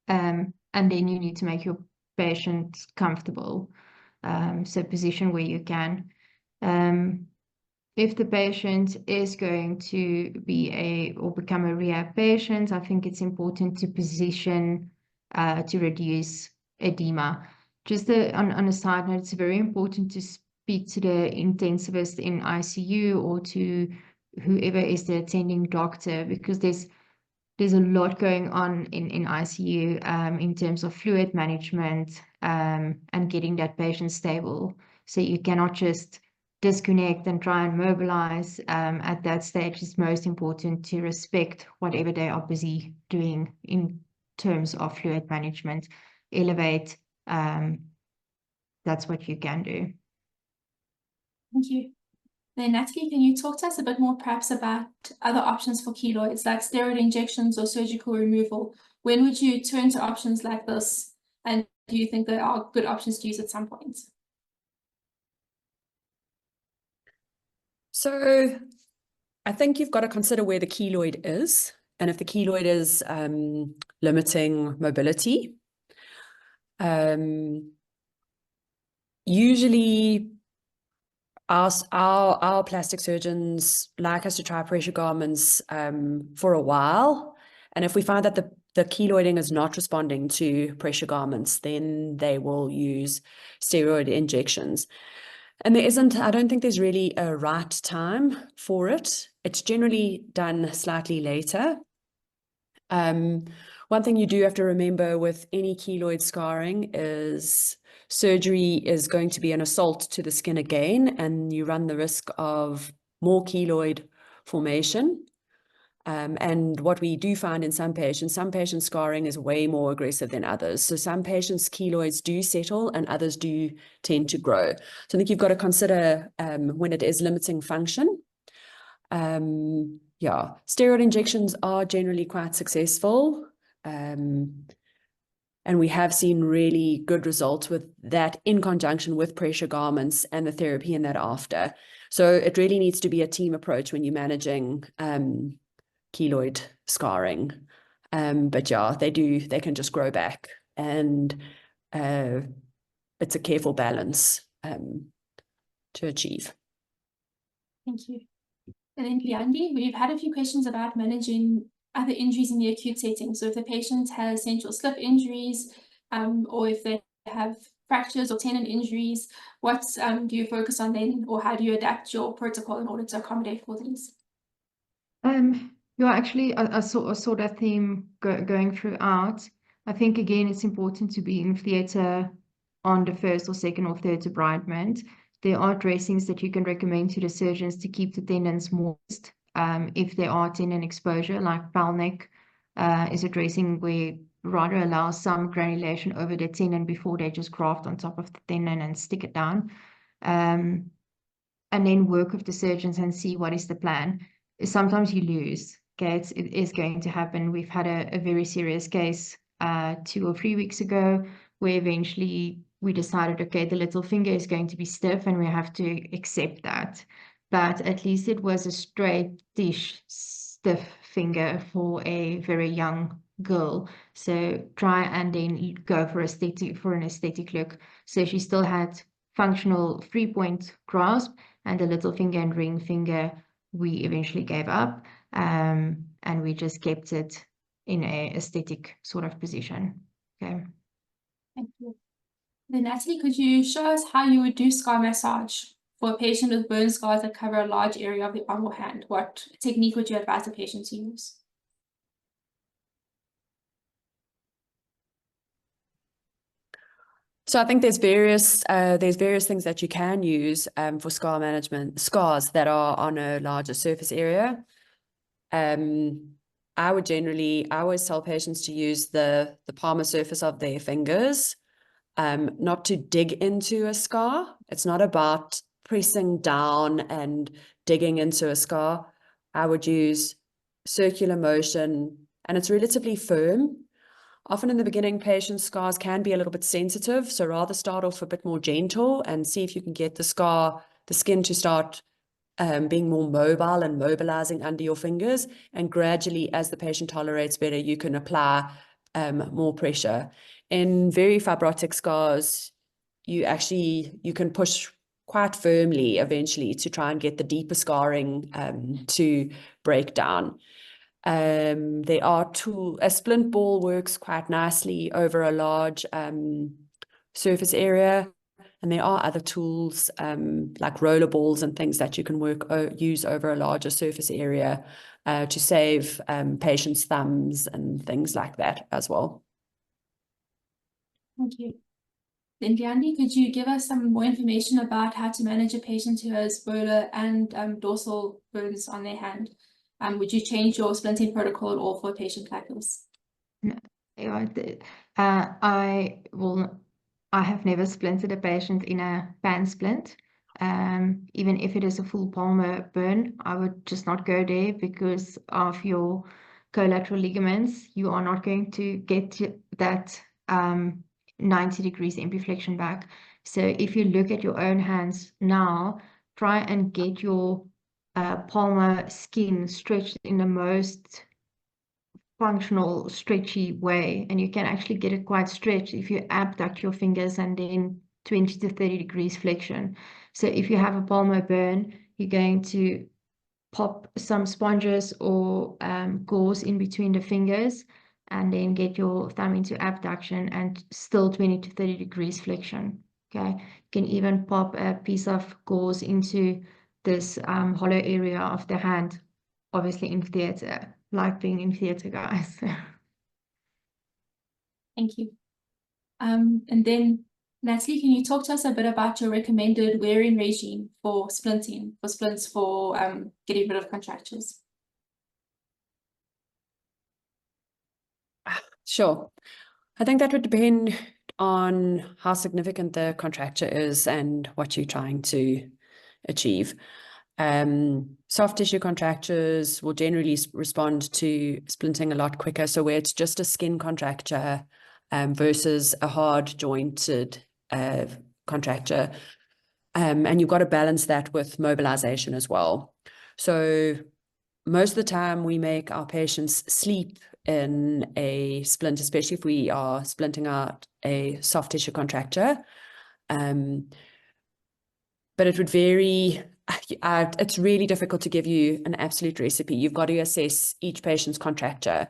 And then you need to make your patient comfortable. So position where you can. If the patient is going to be or become a rehab patient, I think it's important to position to reduce edema. Just on a side note, it's very important to speak to the intensivist in ICU or to whoever is the attending doctor, because there's a lot going on in ICU in terms of fluid management and getting that patient stable. So you cannot just disconnect and try and mobilize. At that stage, it's most important to respect whatever they are busy doing in terms of fluid management. Elevate, that's what you can do. Thank you. Then Natalie, can you talk to us a bit more perhaps about other options for keloids, like steroid injections or surgical removal? When would you turn to options like this? And do you think there are good options to use at some point? So I think you've got to consider where the keloid is, and if the keloid is limiting mobility. Usually our plastic surgeons like us to try pressure garments for a while, and if we find that the keloiding is not responding to pressure garments, then they will use steroid injections. And I don't think there's really a right time for it. It's generally done slightly later. One thing you do have to remember with any keloid scarring is surgery is going to be an assault to the skin again, and you run the risk of more keloid formation. And what we do find in some patients scarring is way more aggressive than others. So some patients' keloids do settle and others do tend to grow. So I think you've got to consider when it is limiting function. Yeah, steroid injections are generally quite successful. And we have seen really good results with that in conjunction with pressure garments and the therapy in that after. So it really needs to be a team approach when you're managing keloid scarring. But yeah, they can just grow back, and it's a careful balance to achieve. Thank you. And then Leandi, we've had a few questions about managing other injuries in the acute setting. So if the patient has central slip injuries, or if they have fractures or tendon injuries, what do you focus on then, or how do you adapt your protocol in order to accommodate for these? Yeah, actually, I saw that theme going throughout. I think, again, it's important to be in theatre on the first or second or third debridement. There are dressings that you can recommend to the surgeons to keep the tendons moist. If there are tendon exposure, like Palnick is a dressing where rather allows some granulation over the tendon before they just graft on top of the tendon and stick it down. And then work with the surgeons and see what is the plan. sometimes you lose. Okay, it is going to happen. We've had a very serious case 2 or 3 weeks ago where eventually we decided, okay, the little finger is going to be stiff and we have to accept that. But at least it was a straight-ish stiff finger for a very young girl. So try and then go for an aesthetic look. So she still had functional 3-point grasp, and the little finger and ring finger we eventually gave up, and we just kept it in a aesthetic sort of position. Okay. Thank you. Then Natalie, could you show us how you would do scar massage for a patient with burn scars that cover a large area of the arm or hand? What technique would you advise a patient to use? So I think there's various things that you can use for scar management, scars that are on a larger surface area. I always tell patients to use the palmar surface of their fingers, not to dig into a scar. It's not about pressing down and digging into a scar. I would use circular motion, and it's relatively firm. Often in the beginning, patients' scars can be a little bit sensitive, so rather start off a bit more gentle and see if you can get the skin to start being more mobile and mobilizing under your fingers. And gradually, as the patient tolerates better, you can apply more pressure. In very fibrotic scars, you can push quite firmly eventually to try and get the deeper scarring to break down. A splint ball works quite nicely over a large surface area, and there are other tools like roller balls and things that you can use over a larger surface area to save patients' thumbs and things like that as well. Thank you. Then Leandi, could you give us some more information about how to manage a patient who has volar and dorsal burns on their hand? Would you change your splinting protocol at all for a patient like this? No, I have never splinted a patient in a pan splint. Even if it is a full palmar burn, I would just not go there because of your collateral ligaments. You are not going to get to that 90 degrees impiflexion back. So if you look at your own hands now, try and get your palmar skin stretched in the most functional, stretchy way, and you can actually get it quite stretched if you abduct your fingers and then 20 to 30 degrees flexion. So if you have a palmar burn, you're going to pop some sponges or gauze in between the fingers and then get your thumb into abduction and still 20 to 30 degrees flexion. Okay, you can even pop a piece of gauze into this hollow area of the hand, obviously in theater, like being in theater, guys. Thank you. And then Natalie, can you talk to us a bit about your recommended wearing regime for splints for getting rid of contractures? Sure. I think that would depend on how significant the contracture is and what you're trying to achieve. Soft tissue contractures will generally respond to splinting a lot quicker. So where it's just a skin contracture versus a hard jointed contracture. And you've got to balance that with mobilization as well. So most of the time we make our patients sleep in a splint, especially if we are splinting out a soft tissue contracture. But it would vary. It's really difficult to give you an absolute recipe. You've got to assess each patient's contracture.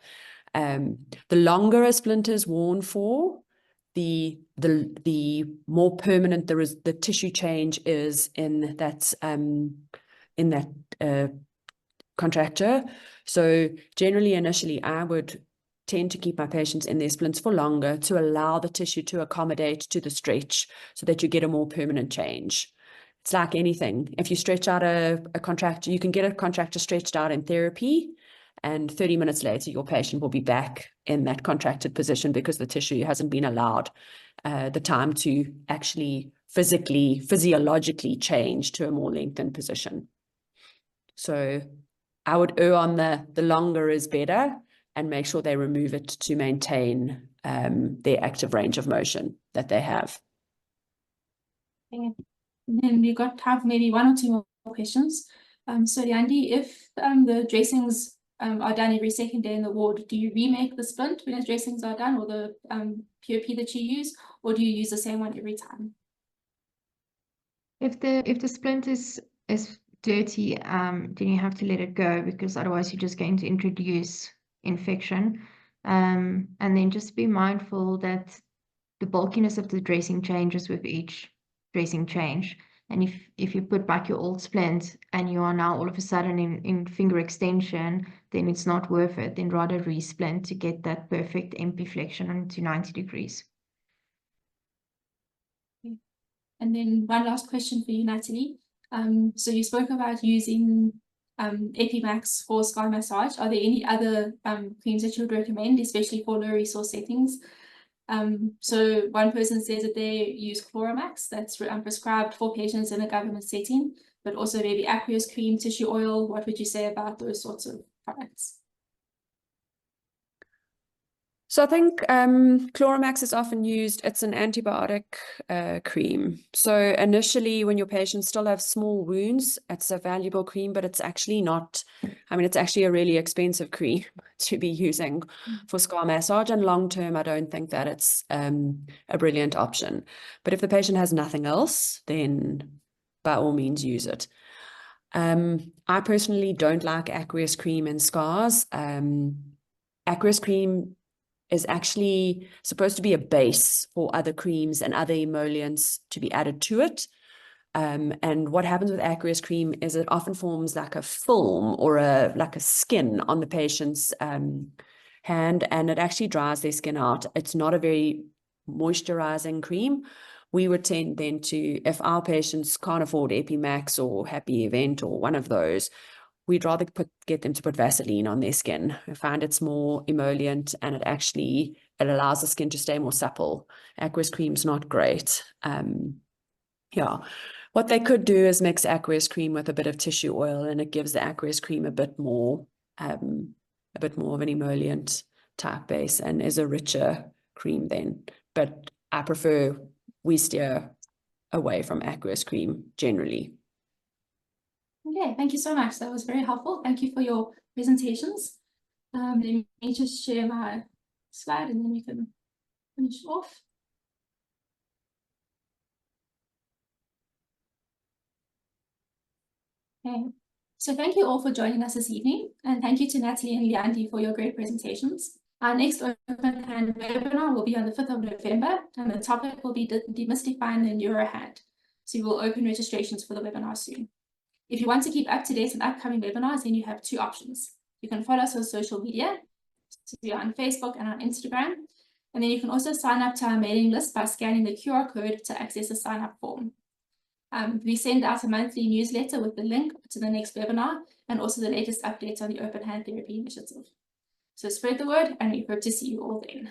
The longer a splint is worn for, the more permanent the tissue change is in that contracture. So generally, initially, I would tend to keep my patients in their splints for longer to allow the tissue to accommodate to the stretch so that you get a more permanent change. It's like anything. If you stretch out a contracture, you can get a contracture stretched out in therapy, and 30 minutes later, your patient will be back in that contracted position because the tissue hasn't been allowed the time to actually physiologically change to a more lengthened position. So I would err on the longer is better, and make sure they remove it to maintain their active range of motion that they have. Okay. And then we've got time for maybe one or two more questions. So Leandi, if the dressings are done every second day in the ward, do you remake the splint when the dressings are done, or the POP that you use, or do you use the same one every time? If the splint is dirty, then you have to let it go, because otherwise you're just going to introduce infection. And then just be mindful that the bulkiness of the dressing changes with each dressing change. And if you put back your old splint and you are now all of a sudden in finger extension, then it's not worth it. Then rather resplint to get that perfect MP flexion into 90 degrees. And then one last question for you, Natalie. So you spoke about using Epimax for scar massage. Are there any other creams that you would recommend, especially for low resource settings? So one person says that they use Chloromax, that's prescribed for patients in a government setting, but also maybe aqueous cream, tissue oil. What would you say about those sorts of products? So I think Chloromax is often used. It's an antibiotic cream. So initially, when your patients still have small wounds, it's a valuable cream, but it's actually not, I mean, it's actually a really expensive cream to be using for scar massage. And long term, I don't think that it's a brilliant option. But if the patient has nothing else, then by all means use it. I personally don't like aqueous cream in scars. Aqueous cream is actually supposed to be a base for other creams and other emollients to be added to it. And what happens with aqueous cream is it often forms like a film or like a skin on the patient's hand, and it actually dries their skin out. It's not a very moisturizing cream. We would tend then to, if our patients can't afford Epimax or Happy Event or one of those, we'd rather get them to put Vaseline on their skin. I find it's more emollient, and it allows the skin to stay more supple. Aqueous cream's not great. Yeah. What they could do is mix aqueous cream with a bit of tissue oil, and it gives the aqueous cream a bit more of an emollient type base, and is a richer cream then. But I prefer we steer away from aqueous cream generally. Okay, thank you so much. That was very helpful. Thank you for your presentations. Let me just share my slide and then we can finish off. Okay, so thank you all for joining us this evening, and thank you to Natalie and Leandi for your great presentations. Our next Open Hand webinar will be on the 5th of November, and the topic will be demystifying the neurohand. So we will open registrations for the webinar soon. If you want to keep up to date on upcoming webinars, then you have two options. You can follow us on social media. So we are on Facebook and on Instagram. And then you can also sign up to our mailing list by scanning the QR code to access the sign-up form. We send out a monthly newsletter with the link to the next webinar and also the latest updates on the Open Hand Therapy Initiative. So spread the word, and we hope to see you all then.